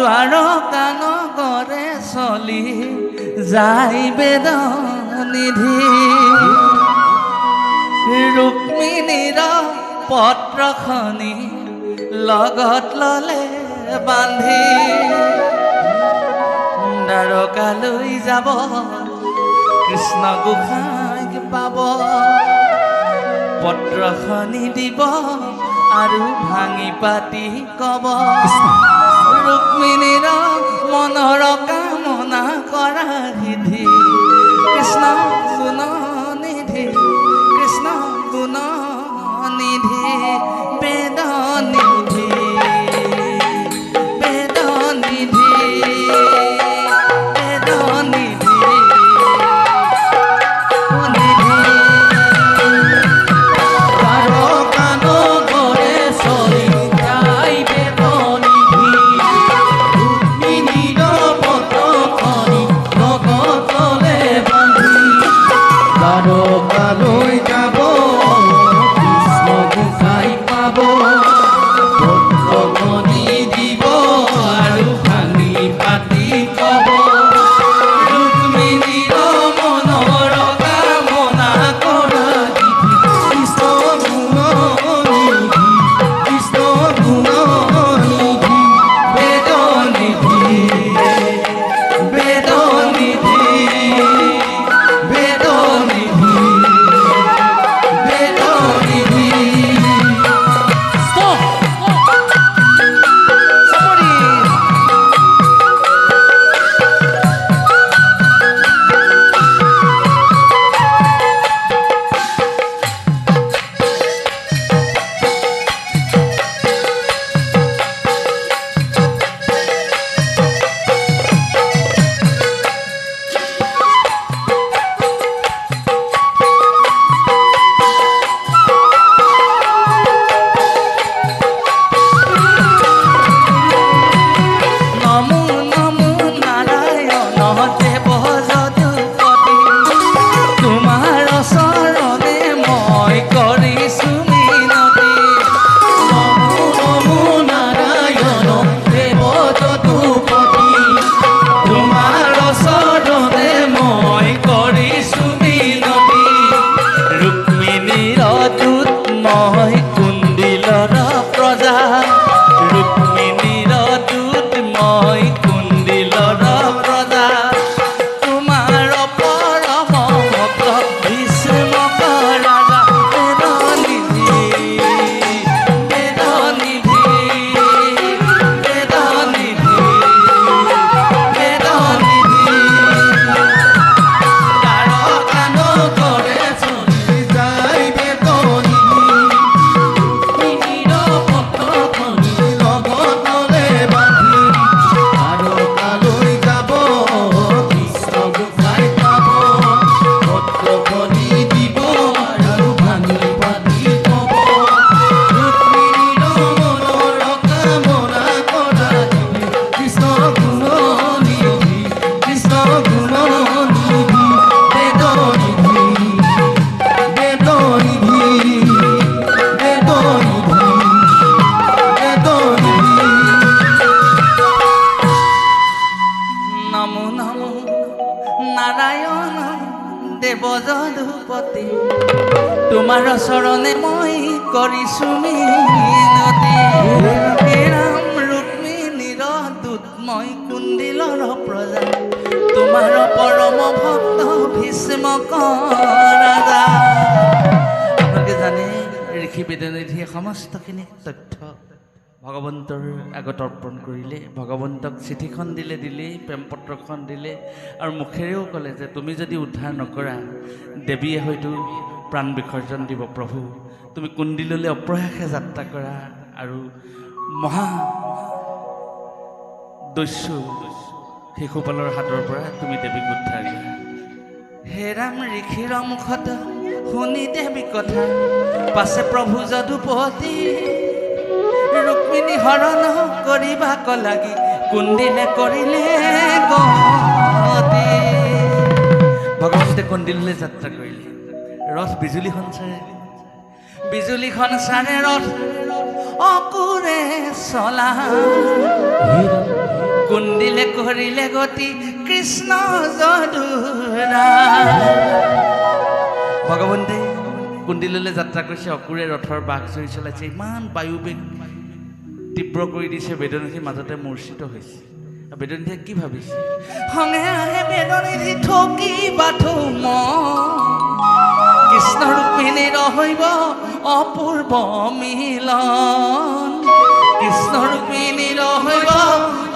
দ্বাৰকা নগৰে চলি যাই বেদনিধি ৰুক্মিণীৰ পত্ৰখনি লগত ললে বান্ধি দ্বাৰকালৈ যাব কৃষ্ণ গোসাঁইক পাব পত্ৰখনি দিব আৰু ভাঙি পাতি কব ৰুক্মিণীৰ মনৰ কামনা কৰা সিদ্ধি কৃষ্ণ গুণ নিধি কৃষ্ণ গুণ নিধি বেদ নিধি বেদ নিধি বেদ নিধি দেৱযদুপতি তোমাৰ চৰণে মই কৰিছো মিনতি হে ৰাম ৰুক্মিণীৰ দূত মই কুণ্ডিলৰ প্ৰজা তোমাৰ পৰম ভক্ত ভীষ্মক ৰাজা। আপোনালোকে জানে ঋষি বেদনিধিয়ে সমস্তখিনি তথ্য ভগৱন্তৰ আগত অৰ্পণ কৰিলে, ভগৱন্তক চিঠিখন দিলে প্ৰেম পত্ৰখন দিলে আৰু মুখেৰেও ক'লে যে তুমি যদি উদ্ধাৰ নকৰা দেৱীয়ে হয়তো প্ৰাণ বিসৰ্জন দিব। প্ৰভু তুমি কুণ্ডিললৈ অপ্ৰয়াসে যাত্ৰা কৰা আৰু মহা দস্যু শিশুপালৰ হাতৰ পৰা তুমি দেৱীক উদ্ধাৰ কৰা। হে ৰাম ঋষিৰ মুখত শুনি দেৱী কথা পাছে প্ৰভু যদুপতি ৰুক্মিণী হৰণ কৰিবাক লাগি কুণ্ডিলে কৰিলে গতি। ভগৱন্তে কুণ্ডিললৈ যাত্ৰা কৰিলে, ৰথ বিজুলীখন চাৰে ৰথ অকুৰে চলা কুন্দিলে কৰিলে গতি কৃষ্ণ যদুৰা ভগৱন্তই কুন্দিললৈ যাত্ৰা কৰিছে অকুৰে ৰথৰ বাঘ চৰি চলাইছে ইমান বায়ুবেগ তীব্ৰ কৰি দিছে বেদনিধিৰ মাজতে মূৰ্ছিত হৈছে বেদনিধিয়ে কি ভাবিছে সংগে আহে বেদনিধি ঠকি বাথৌ কৃষ্ণ ৰুক্মিণীৰ হৈব অপূৰ্ব মিলন কৃষ্ণ ৰুক্মিণীৰ হৈব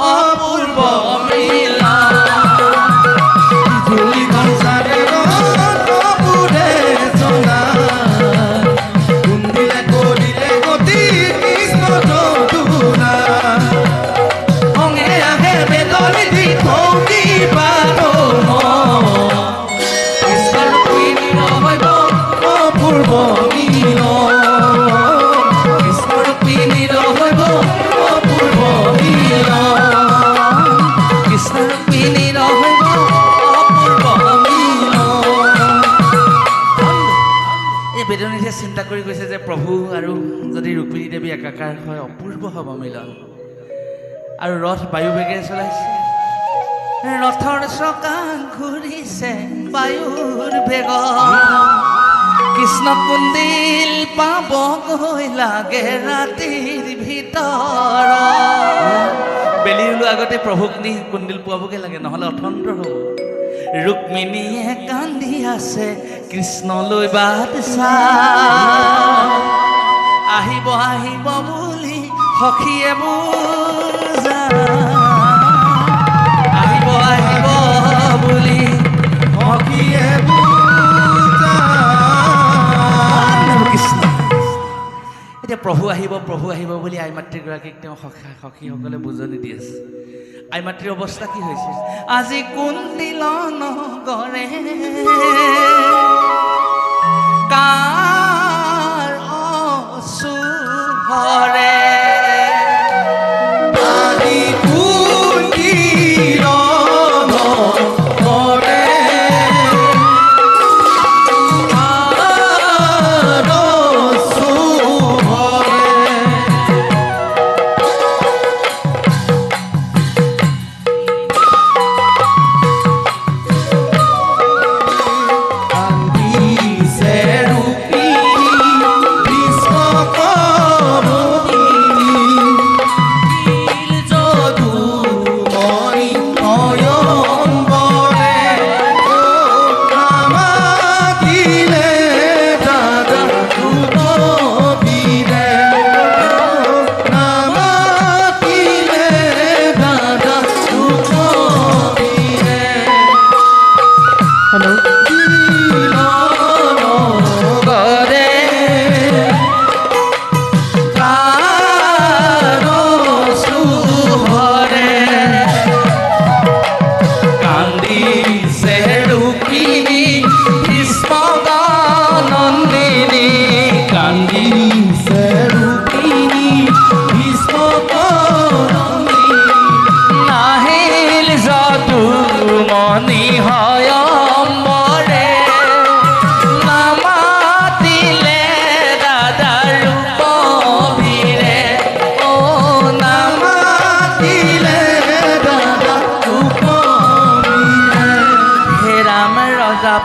অপূৰ্ব মিলন বেদনিধিয়ে চিন্তা কৰি কৈছে যে প্ৰভু আৰু যদি ৰুক্মিণী দেৱী একাকাৰ হয় অপূৰ্ব হ'ব মিলন আৰু ৰথ বায়ুবেগেৰে চলাইছে ৰথৰ চকা ঘূৰিছে বায়ুৰ বেগত কৃষ্ণ কুন্দিল পাবগৈ লাগে ৰাতিৰ ভিতৰত বেলি ওলোৱাৰ আগতে প্ৰভুক নি কুন্দিল পোৱাবগৈ লাগে নহ'লে অথন্তৰ হ'ব ৰুক্মিণীয়ে কান্দি আছে কৃষ্ণলৈ বাট চাই আহিব আহিব বুলি সখীয়ে বুজাই আহিব আহিব বুলি সখীয়ে বুজাই কৃষ্ণ এতিয়া প্ৰভু আহিব বুলি আই মাতৃগৰাকীক তেওঁ সখীসকলে বুজনি দি আছে আই মাতৃৰ অৱস্থা কি হৈছে আজি কুন্দিল নগৰে কাৰ অসুভৰে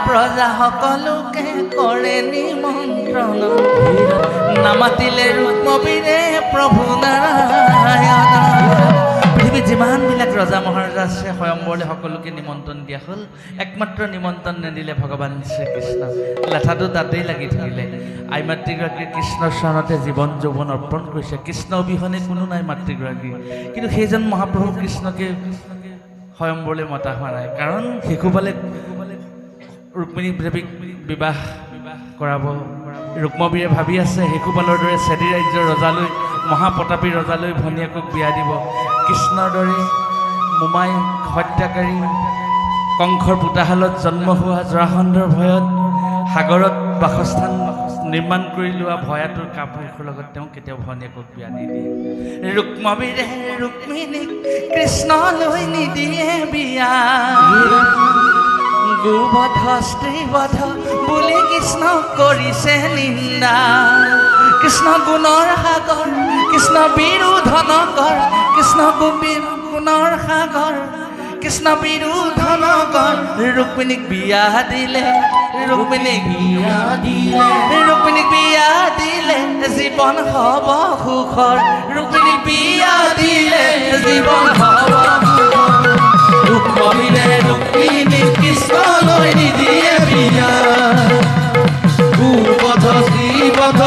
প্ৰজা সকলোকে কৰে নিমন্ত্ৰণ নামাতিলে ৰুক্মবীৰে প্ৰভু নাৰায়ণ পৃথিৱীত যিমানবিলাক ৰজা মহাৰজা আছে স্বয়ম্বৰলৈ সকলোকে নিমন্ত্ৰণ দিয়া হ'ল একমাত্ৰ নিমন্ত্ৰণ নিদিলে ভগৱান শ্ৰীকৃষ্ণ লেঠাটো তাতেই লাগি থাকিলে আই মাতৃগৰাকীয়ে কৃষ্ণৰ চৰণতে জীৱন যৌৱন অৰ্পণ কৰিছে কৃষ্ণ অবিহনে কোনো নাই মাতৃগৰাকী কিন্তু সেইজন মহাপ্ৰভু কৃষ্ণকে স্বয়ম্বৰলৈ মতা হোৱা নাই কাৰণ শিশুপালে ৰুক্মিণী দেৱীক বিবাহ কৰাব ৰুক্মবীৰে ভাবি আছে শিশুপালৰ দৰে চেদি ৰাজ্যৰ ৰজালৈ মহাপ্ৰতাপী ৰজালৈ ভনীয়েকক বিয়া দিব কৃষ্ণৰ দৰে মোমাই হত্যাকাৰী কংসৰ পোতাশালত জন্ম হোৱা জৰাসন্ধৰ ভয়ত সাগৰত বাসস্থান নিৰ্মাণ কৰি লোৱা ভয়াতুৰ কাপুৰুষৰ লগত তেওঁ কেতিয়াও ভনীয়েকক বিয়া নিদিয়ে ৰুক্মবীৰে ৰুক্মিণীক কৃষ্ণলৈ নিদিয়ে বিয়া গোবধ স্ত্ৰীবধ বুলি কৃষ্ণ কৰিছে নিন্দা কৃষ্ণ গুণৰ সাগৰ কৃষ্ণ বিৰোধন কৰ কৃষ্ণ গোপীৰ গুণৰ সাগৰ কৃষ্ণ বিৰোধন কৰ ৰুক্মিণীক বিয়া দিলে ৰুক্মিণীক বিয়া দিলে ৰুক্মিণীক বিয়া দিলে জীৱন হ'ব সুখৰ ৰুক্মিণীক বিয়া দিলে জীৱন হ'ব ৰুক্মিণীয়ে ৰুক্মিণীক কৃষ্ণলৈ নিদিয়ে বিয়া কুপথ শ্ৰীপথ